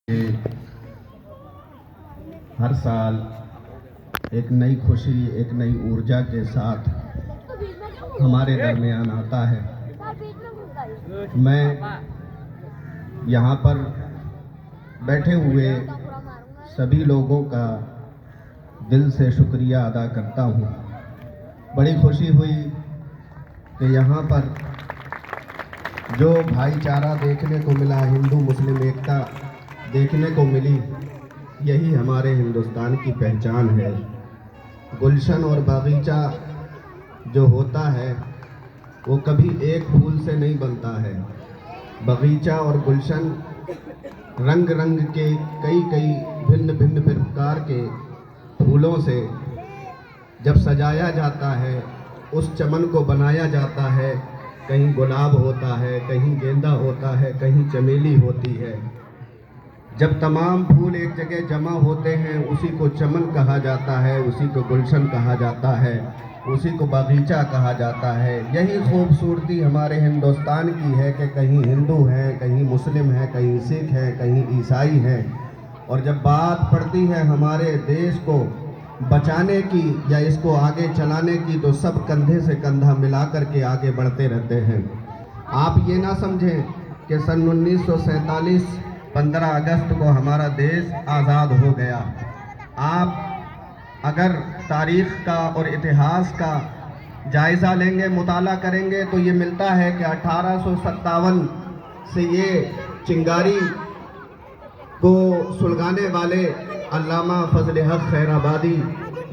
کہ ہر سال ایک نئی خوشی، ایک نئی ارجا کے ساتھ ہمارے درمیان آتا ہے۔ میں یہاں پر بیٹھے ہوئے سبھی لوگوں کا دل سے شکریہ ادا کرتا ہوں۔ بڑی خوشی ہوئی کہ یہاں پر جو بھائی چارہ دیکھنے کو ملا، ہندو مسلم ایکتا دیکھنے کو ملی، یہی ہمارے ہندوستان کی پہچان ہے۔ گلشن اور باغیچہ جو ہوتا ہے وہ کبھی ایک پھول سے نہیں بنتا ہے۔ باغیچہ اور گلشن رنگ رنگ کے کئی بھن بھن پرکار کے پھولوں سے جب سجایا جاتا ہے، اس چمن کو بنایا جاتا ہے، کہیں گلاب ہوتا ہے، کہیں گیندا ہوتا ہے، کہیں چمیلی ہوتی ہے۔ جب تمام پھول ایک جگہ جمع ہوتے ہیں، اسی کو چمن کہا جاتا ہے، اسی کو گلشن کہا جاتا ہے، اسی کو باغیچہ کہا جاتا ہے۔ یہی خوبصورتی ہمارے ہندوستان کی ہے کہ کہیں ہندو ہیں، کہیں مسلم ہیں، کہیں سکھ ہیں، کہیں عیسائی ہیں، اور جب بات پڑتی ہے ہمارے دیش کو بچانے کی یا اس کو آگے چلانے کی، تو سب کندھے سے کندھا ملا کر کے آگے بڑھتے رہتے ہیں۔ آپ یہ نہ سمجھیں کہ سن 1947 15 اگست کو ہمارا دیش آزاد ہو گیا۔ آپ اگر تاریخ کا اور اتہاس کا جائزہ لیں گے، مطالعہ کریں گے، تو یہ ملتا ہے کہ 1857 سے یہ چنگاری کو سلگانے والے علامہ فضل حق خیر آبادی،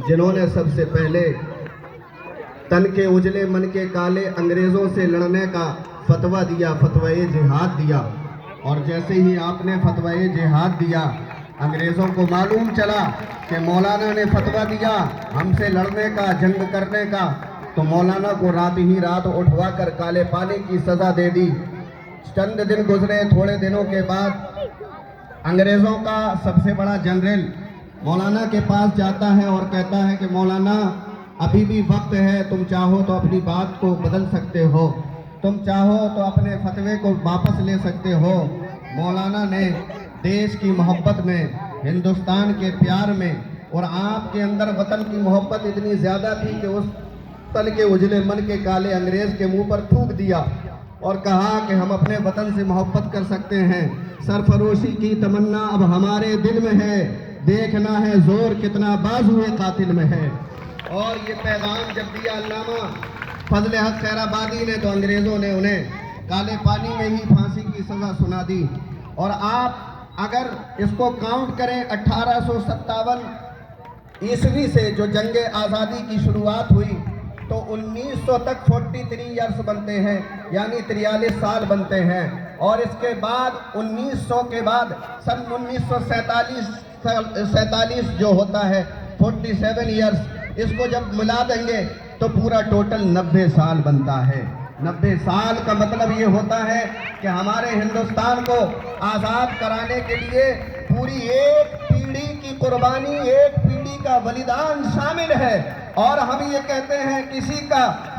جنہوں نے سب سے پہلے تن کے اجلے من کے کالے انگریزوں سے لڑنے کا فتویٰ دیا، فتویٰ جہاد دیا، اور جیسے ہی آپ نے فتویٰ جہاد دیا، انگریزوں کو معلوم چلا کہ مولانا نے فتویٰ دیا ہم سے لڑنے کا، جنگ کرنے کا، تو مولانا کو رات ہی رات اٹھوا کر کالے پانی کی سزا دے دی۔ چند دن گزرے، تھوڑے دنوں کے بعد انگریزوں کا سب سے بڑا جنرل مولانا کے پاس جاتا ہے اور کہتا ہے کہ مولانا ابھی بھی وقت ہے، تم چاہو تو اپنی بات کو بدل سکتے ہو، تم چاہو تو اپنے فتوے کو واپس لے سکتے ہو۔ مولانا نے دیش کی محبت میں، ہندوستان کے پیار میں، اور آپ کے اندر وطن کی محبت اتنی زیادہ تھی کہ اس تن کے اجلے من کے کالے انگریز کے منہ پر تھوک دیا اور کہا کہ ہم اپنے وطن سے محبت کر سکتے ہیں۔ سرفروشی کی تمنا اب ہمارے دل میں ہے، دیکھنا ہے زور کتنا بازوئے قاتل میں ہے۔ اور یہ پیغام جب دیا علامہ فضل حق خیر آبادی نے، تو انگریزوں نے انہیں کالے پانی میں ہی پھانسی کی سزا سنا دی۔ اور آپ اگر اس کو کاؤنٹ کریں 1857 عیسوی سے جو جنگ آزادی کی شروعات ہوئی، تو 1900 تک 43 ایئرس بنتے ہیں، یعنی 43 سال بنتے ہیں۔ اور اس کے بعد 1900 کے بعد سن 1947 جو ہوتا ہے 47 ایئرس، اس کو جب ملا دیں گے تو پورا ٹوٹل 90 سال بنتا ہے۔ 90 سال کا مطلب یہ ہوتا ہے کہ ہمارے ہندوستان کو آزاد کرانے کے لیے پوری ایک پیڑھی کی قربانی، ایک پیڑھی کا بلیدان شامل ہے۔ اور ہم یہ کہتے ہیں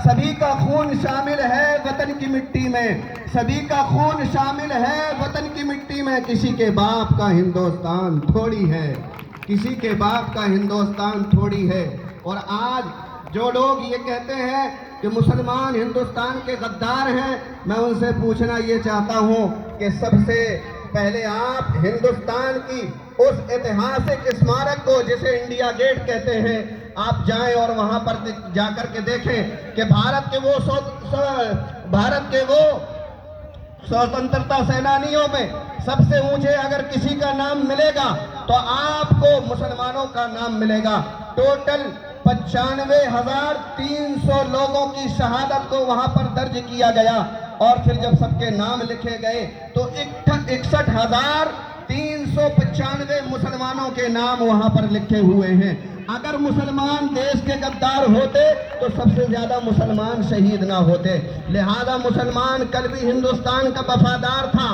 سبھی کا خون شامل ہے وطن کی مٹی میں، سبھی کا خون شامل ہے وطن کی مٹی میں۔ کسی کے باپ کا ہندوستان تھوڑی ہے، کسی کے باپ کا ہندوستان تھوڑی ہے۔ اور آج جو لوگ یہ کہتے ہیں کہ مسلمان ہندوستان کے غدار ہیں، میں ان سے پوچھنا یہ چاہتا ہوں کہ سب سے پہلے آپ ہندوستان کی اس ایتہاسک اسمارک کو، جسے انڈیا گیٹ کہتے ہیں، آپ جائیں اور وہاں پر جا کر کے دیکھیں کہ بھارت کے وہ سوتنترتا سینانیوں میں سب سے اونچے اگر کسی کا نام ملے گا تو آپ کو مسلمانوں کا نام ملے گا۔ ٹوٹل 95,300 لوگوں کی شہادت کو وہاں پر درج کیا گیا، اور پھر جب سب کے نام لکھے گئے تو 61,395 مسلمانوں کے نام وہاں پر لکھے ہوئے ہیں۔ اگر مسلمان دیش کے غدار ہوتے تو سب سے زیادہ مسلمان شہید نہ ہوتے۔ لہذا مسلمان کل بھی ہندوستان کا وفادار تھا،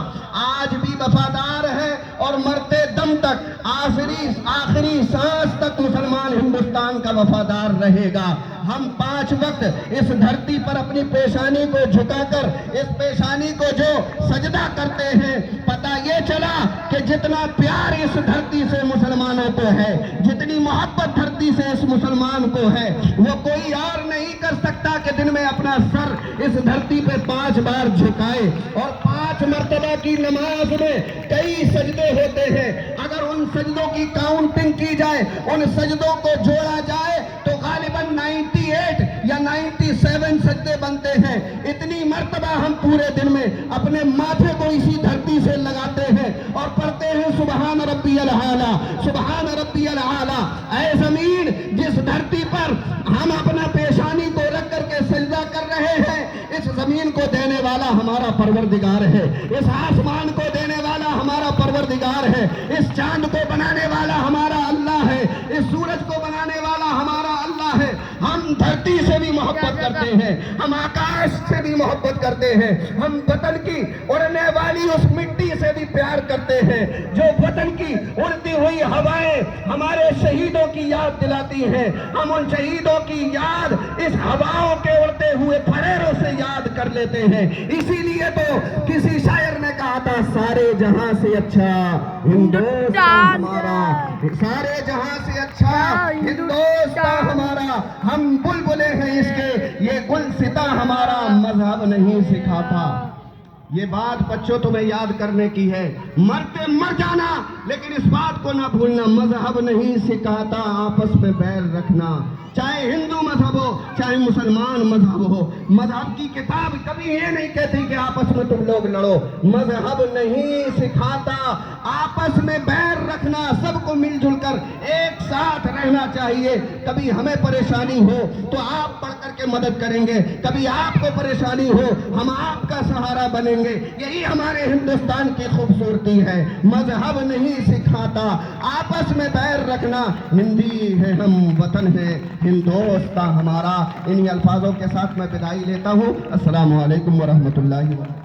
آج بھی وفادار ہے، اور مرتے دم تک، آخری سانس تک مسلمان ہندوستان کا وفادار رہے گا۔ ہم 5 وقت اس دھرتی پر اپنی پیشانی کو جھکا کر، اس پیشانی کو جو سجدہ کرتے ہیں، پتہ یہ چلا کہ جتنا پیار اس دھرتی سے مسلمانوں کو ہے، جتنی محبت دھرتی سے اس مسلمان کو ہے، وہ کوئی اور نہیں کر سکتا کہ دن میں اپنا سر اس دھرتی پہ 5 بار جھکائے، اور 5 مرتبہ کی نماز میں کئی سجدے ہوتے ہیں۔ اگر ان سجدوں کی کاؤنٹنگ کی جائے، ان سجدوں کو جوڑا جائے تو غالباً 98 یا 97 سجدے بنتے ہیں۔ اتنی مرتبہ ہم پورے دن میں اپنے ماتھے کو اسی دھرتی سے لگاتے ہیں اور پڑھتے ہیں سبحان ربی الاعلیٰ، سبحان ربی الاعلیٰ۔ اے زمین، جس دھرتی پر ہم اپنا پیشانی کو رکھ کر کے سجدہ کر رہے ہیں، اس زمین کو دینے والا ہمارا پروردگار ہے، اس آسمان کو دینے والا ہمارا پروردگار ہے، اس چاند کو بنانے والا ہمارا اللہ ہے، اس سورج کو بنانے والا ہمارا اللہ ہے۔ ہم دھرتی سے بھی محبت کرتے ہیں، ہم آکاش سے بھی محبت کرتے ہیں، ہم وطن کی اڑنے والی اس مٹی سے بھی پیار کرتے ہیں جو وطن کی اڑتی ہوئی ہوائیں ہمارے شہیدوں کی یاد دلاتی ہیں۔ ہم ان شہیدوں کی یاد اس ہواؤں کے اڑتے ہوئے پھریروں سے یاد کر لیتے ہیں۔ اسی لیے تو کسی شاعر نے کہا تھا، سارے جہاں سے اچھا ہندوستان ہمارا، سارے جہاں سے اچھا ہندوستان ہمارا، ہم بلبلے ہیں اس کے، یہ گلستہ ہمارا مذہب نہیں سکھاتا۔ یہ بات بچوں تمہیں یاد کرنے کی ہے، مرتے مر جانا لیکن اس بات کو نہ بھولنا، مذہب نہیں سکھاتا آپس میں بیل رکھنا، چاہے ہندو مذہب ہو چاہے مسلمان مذہب ہو۔ مذہب کی کتاب کبھی یہ نہیں کہتی کہ آپس میں تم لوگ لڑو، مذہب نہیں سکھاتا آپس میں بیر رکھنا، سب کو مل جل کر ایک ساتھ رہنا چاہیے۔ کبھی ہمیں پریشانی ہو تو آپ بڑھ کر کے مدد کریں گے، کبھی آپ کو پریشانی ہو ہم آپ کا سہارا بنیں گے۔ یہی ہمارے ہندوستان کی خوبصورتی ہے، مذہب نہیں سکھاتا آپس میں بیر رکھنا۔ ہندی ہے ہم، وطن ہے ہندوستان ہمارا۔ انہی الفاظوں کے ساتھ میں بدائی لیتا ہوں۔ السلام علیکم ورحمۃ اللہ وبرکاتہ۔